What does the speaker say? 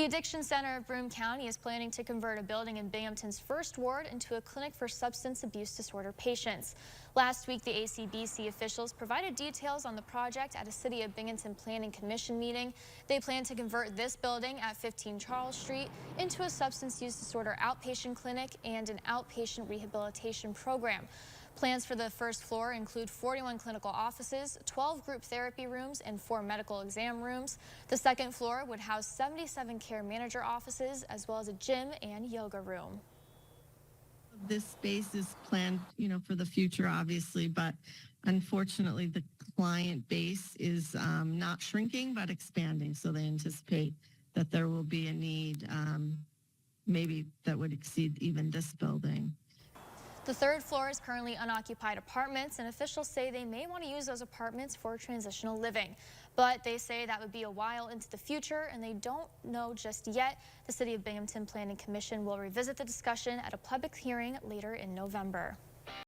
The Addiction Center of Broome County is planning to convert a building in Binghamton's first ward into a clinic for substance abuse disorder patients. Last week, the ACBC officials provided details on the project at a City of Binghamton Planning Commission meeting. They plan to convert this building at 15 Charles Street into a substance use disorder outpatient clinic and an outpatient rehabilitation program. Plans for the first floor include 41 clinical offices, 12 group therapy rooms, and 4 medical exam rooms. The second floor would house 77 care manager offices, as well as a gym and yoga room. This space is planned, for the future, obviously, but unfortunately, the client base is not shrinking, but expanding. So they anticipate that there will be a need, maybe that would exceed even this building. The third floor is currently unoccupied apartments, and officials say they may want to use those apartments for transitional living. But they say that would be a while into the future, and they don't know just yet. The City of Binghamton Planning Commission will revisit the discussion at a public hearing later in November.